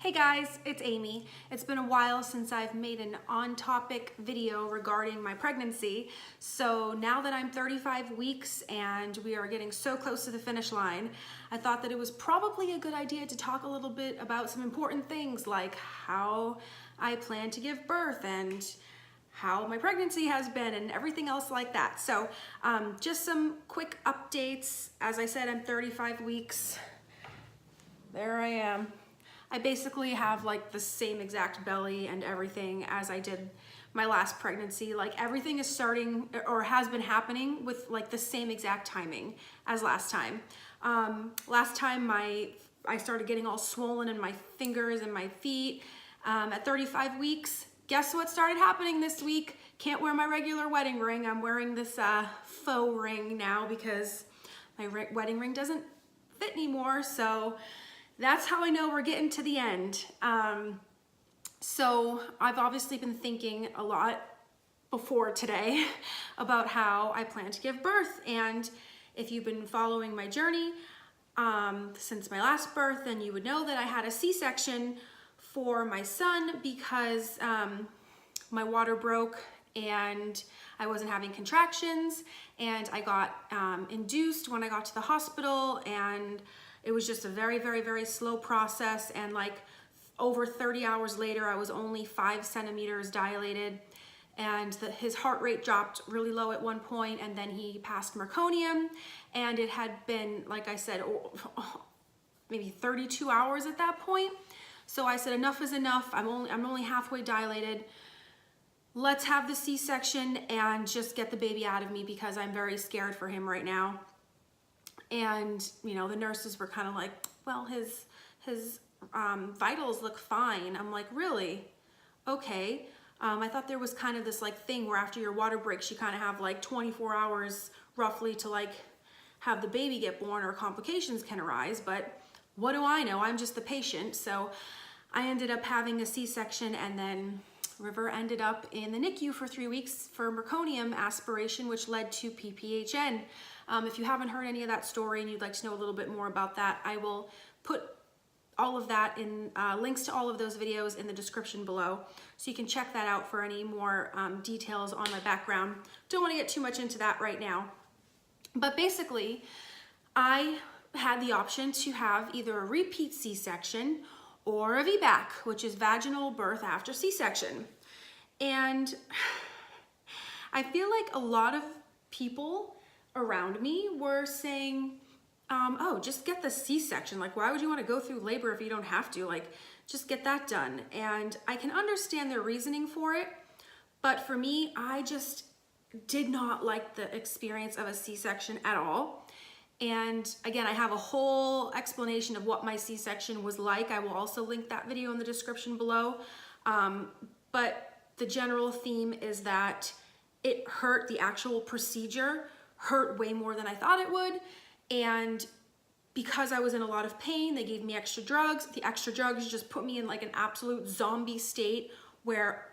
Hey guys, it's Amy. It's been a while since I've made an on-topic video regarding my pregnancy. So now that I'm 35 weeks and we are getting so close to the finish line, I thought that it was probably a good idea to talk a little bit about some important things like how I plan to give birth and how my pregnancy has been and everything else like that. So just some quick updates. As I said, I'm 35 weeks. There I am. I basically have like the same exact belly and everything as I did my last pregnancy. Like everything is starting or has been happening with like the same exact timing as last time. Last time I started getting all swollen in my fingers and my feet at 35 weeks. Guess what started happening this week? Can't wear my regular wedding ring. I'm wearing this faux ring now because my wedding ring doesn't fit anymore. So that's how I know we're getting to the end. So I've obviously been thinking a lot before today about how I plan to give birth. And if you've been following my journey since my last birth, then you would know that I had a C-section for my son because my water broke and I wasn't having contractions, and I got induced when I got to the hospital, and it was just a very, very, very slow process. And like over 30 hours later, I was only 5 centimeters dilated, and his heart rate dropped really low at one point, and then he passed meconium, and it had been, like I said, maybe 32 hours at that point. So I said, enough is enough. I'm only halfway dilated. Let's have the C-section and just get the baby out of me because I'm very scared for him right now. And you know, the nurses were kind of like, well, his vitals look fine. I'm like, really? Okay. I thought there was kind of this like thing where after your water breaks, you kind of have like 24 hours roughly to like have the baby get born or complications can arise, but what do I know? I'm just the patient. So I ended up having a C-section, and then River ended up in the NICU for 3 weeks for meconium aspiration, which led to PPHN. If you haven't heard any of that story and you'd like to know a little bit more about that, I will put all of that in links to all of those videos in the description below, so you can check that out for any more details on my background. Don't want to get too much into that right now, but basically I had the option to have either a repeat C-section or a VBAC, which is vaginal birth after C-section. And I feel like a lot of people around me were saying, oh, just get the C-section. Like, why would you want to go through labor if you don't have to? Like, just get that done. And I can understand their reasoning for it, but for me, I just did not like the experience of a C-section at all. And again, I have a whole explanation of what my C-section was like. I will also link that video in the description below. But the general theme is that it hurt, the actual procedure hurt way more than I thought it would. And because I was in a lot of pain, they gave me extra drugs. The extra drugs just put me in like an absolute zombie state where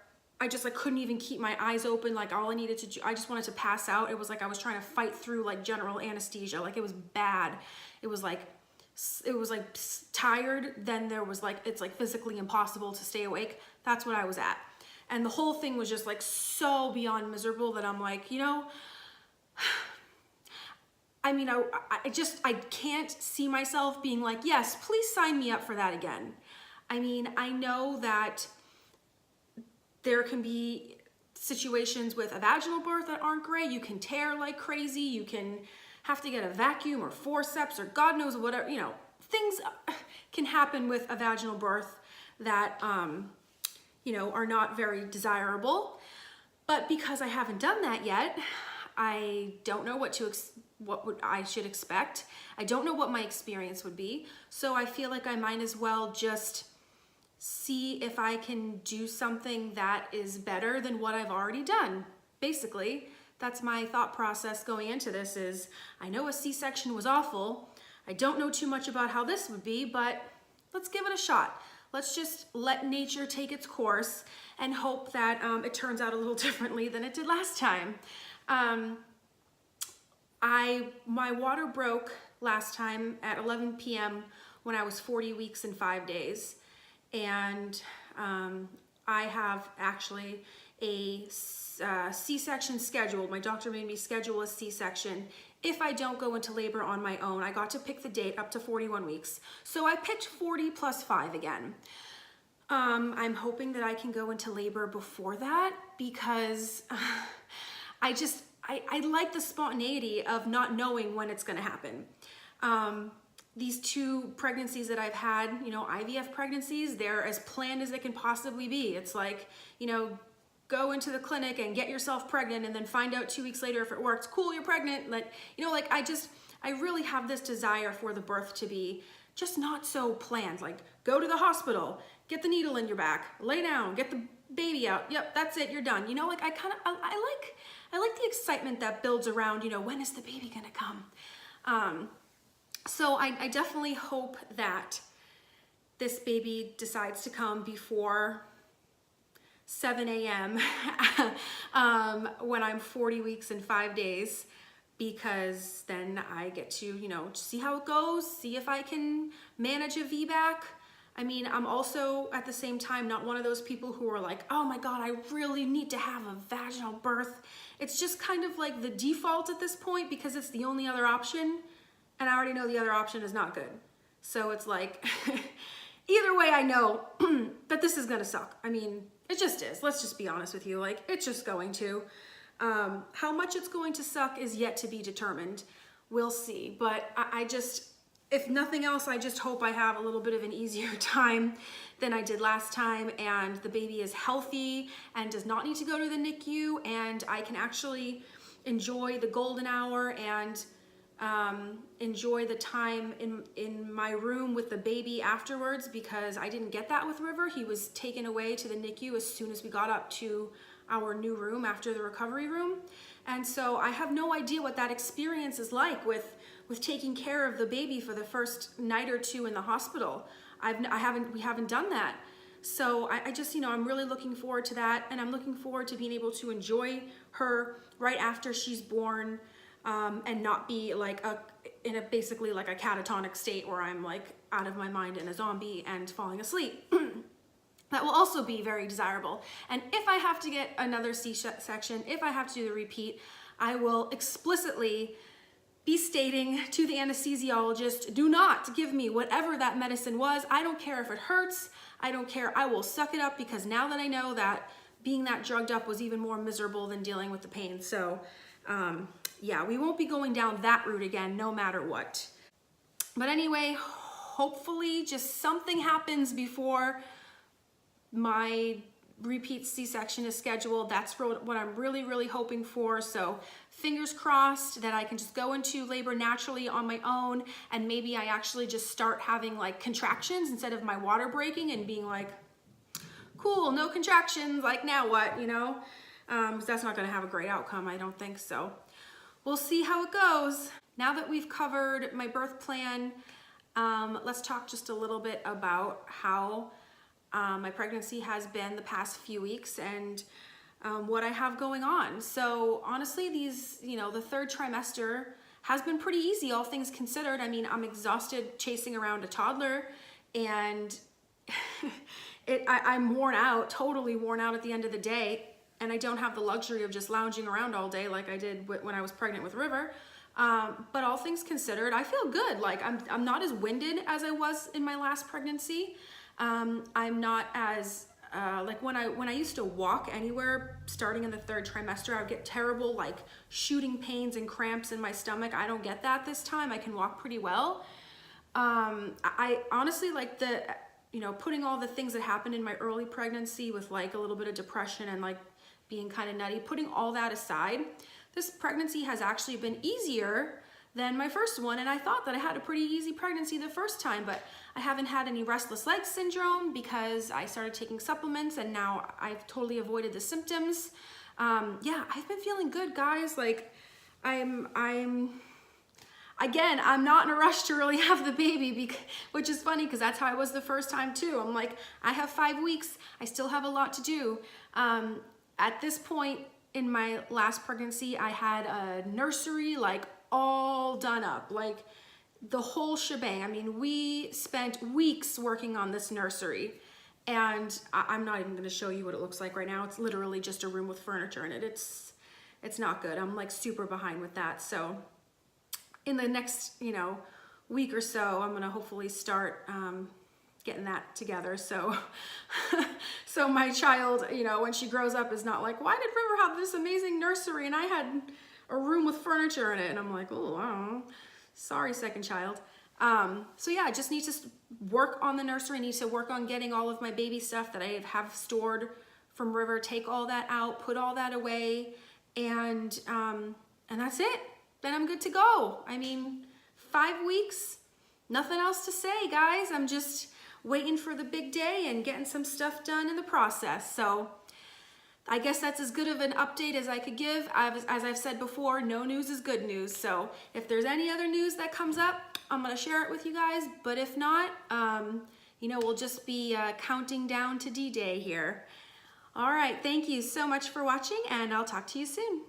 I just like couldn't even keep my eyes open. Like all I needed to do, I just wanted to pass out. It was like I was trying to fight through like general anesthesia. Like it was bad. It was like tired. Then there was like, it's like physically impossible to stay awake. That's what I was at. And the whole thing was just like so beyond miserable that I'm like, you know, I mean, I can't see myself being like, yes, please sign me up for that again. I mean, I know that there can be situations with a vaginal birth that aren't great. You can tear like crazy. You can have to get a vacuum or forceps or God knows whatever, you know, things can happen with a vaginal birth that, you know, are not very desirable. But because I haven't done that yet, I don't know what I should expect. I don't know what my experience would be. So I feel like I might as well just see if I can do something that is better than what I've already done. Basically, that's my thought process going into this is, I know a C-section was awful. I don't know too much about how this would be, but let's give it a shot. Let's just let nature take its course and hope that it turns out a little differently than it did last time. My water broke last time at 11 p.m. when I was 40 weeks and 5 days. and I have actually a C-section scheduled. My doctor made me schedule a C-section if I don't go into labor on my own. I got to pick the date up to 41 weeks. So I picked 40 plus 5 again. I'm hoping that I can go into labor before that because I like the spontaneity of not knowing when it's gonna happen. These 2 pregnancies that I've had, you know, IVF pregnancies, they're as planned as they can possibly be. It's like, you know, go into the clinic and get yourself pregnant and then find out 2 weeks later if it works. Cool, you're pregnant. Like, you know, like I really have this desire for the birth to be just not so planned. Like, go to the hospital, get the needle in your back, lay down, get the baby out. Yep, that's it, you're done. You know, like I like the excitement that builds around, you know, when is the baby gonna come? So I definitely hope that this baby decides to come before 7 a.m. When I'm 40 weeks and 5 days, because then I get to, you know, see how it goes, see if I can manage a VBAC. I mean, I'm also at the same time not one of those people who are like, oh my God, I really need to have a vaginal birth. It's just kind of like the default at this point because it's the only other option. And I already know the other option is not good. So it's like, either way I know that this is gonna suck. I mean, it just is. Let's just be honest with you. Like, it's just going to. How much it's going to suck is yet to be determined. We'll see. But I just, if nothing else, I just hope I have a little bit of an easier time than I did last time, and the baby is healthy and does not need to go to the NICU, and I can actually enjoy the golden hour and enjoy the time in my room with the baby afterwards, because I didn't get that with River. He was taken away to the NICU as soon as we got up to our new room after the recovery room. And so I have no idea what that experience is like with taking care of the baby for the first night or 2 in the hospital. We haven't done that. So I just, you know, I'm really looking forward to that, and I'm looking forward to being able to enjoy her right after she's born, and not be like in a basically like a catatonic state where I'm like out of my mind and a zombie and falling asleep. That will also be very desirable. And if I have to get another C-section, if I have to do the repeat, I will explicitly be stating to the anesthesiologist, do not give me whatever that medicine was. I don't care if it hurts. I don't care. I will suck it up, because now that I know that being that drugged up was even more miserable than dealing with the pain. So yeah, we won't be going down that route again, no matter what. But anyway, hopefully just something happens before my repeat C-section is scheduled. That's what I'm really, really hoping for. So fingers crossed that I can just go into labor naturally on my own, and maybe I actually just start having like contractions instead of my water breaking and being like, cool, no contractions, like now what, you know? That's not gonna have a great outcome, I don't think so. We'll see how it goes. Now that we've covered my birth plan, let's talk just a little bit about how my pregnancy has been the past few weeks and what I have going on. So honestly, the 3rd trimester has been pretty easy, all things considered. I mean, I'm exhausted chasing around a toddler, and I'm worn out, totally worn out at the end of the day. And I don't have the luxury of just lounging around all day like I did when I was pregnant with River. But all things considered, I feel good. Like I'm not as winded as I was in my last pregnancy. I'm not as, like when I used to walk anywhere starting in the 3rd trimester, I would get terrible like shooting pains and cramps in my stomach. I don't get that this time. I can walk pretty well. I honestly like putting all the things that happened in my early pregnancy with like a little bit of depression and like being kind of nutty, putting all that aside, this pregnancy has actually been easier than my first one. And I thought that I had a pretty easy pregnancy the first time, but I haven't had any restless leg syndrome because I started taking supplements, and now I've totally avoided the symptoms. Yeah, I've been feeling good, guys. Like I'm not in a rush to really have the baby, which is funny because that's how I was the first time too. I'm like, I have 5 weeks. I still have a lot to do. At this point in my last pregnancy, I had a nursery like all done up, like the whole shebang. I mean, we spent weeks working on this nursery, And I'm not even gonna show you what it looks like right now. It's literally just a room with furniture in it. It's not good. I'm like super behind with that. So in the next, you know, week or so, I'm gonna hopefully start getting that together. So, so my child, you know, when she grows up is not like, why did River have this amazing nursery and I had a room with furniture in it? And I'm like, oh, I don't know. Sorry, second child. So yeah, I just need to work on the nursery. I need to work on getting all of my baby stuff that I have stored from River, take all that out, put all that away, and that's it. Then I'm good to go. I mean, 5 weeks, nothing else to say, guys. I'm just waiting for the big day and getting some stuff done in the process. So I guess that's as good of an update as I could give. As I've said before, no news is good news. So if there's any other news that comes up, I'm gonna share it with you guys. But if not, you know, we'll just be counting down to D-Day here. All right, thank you so much for watching, and I'll talk to you soon.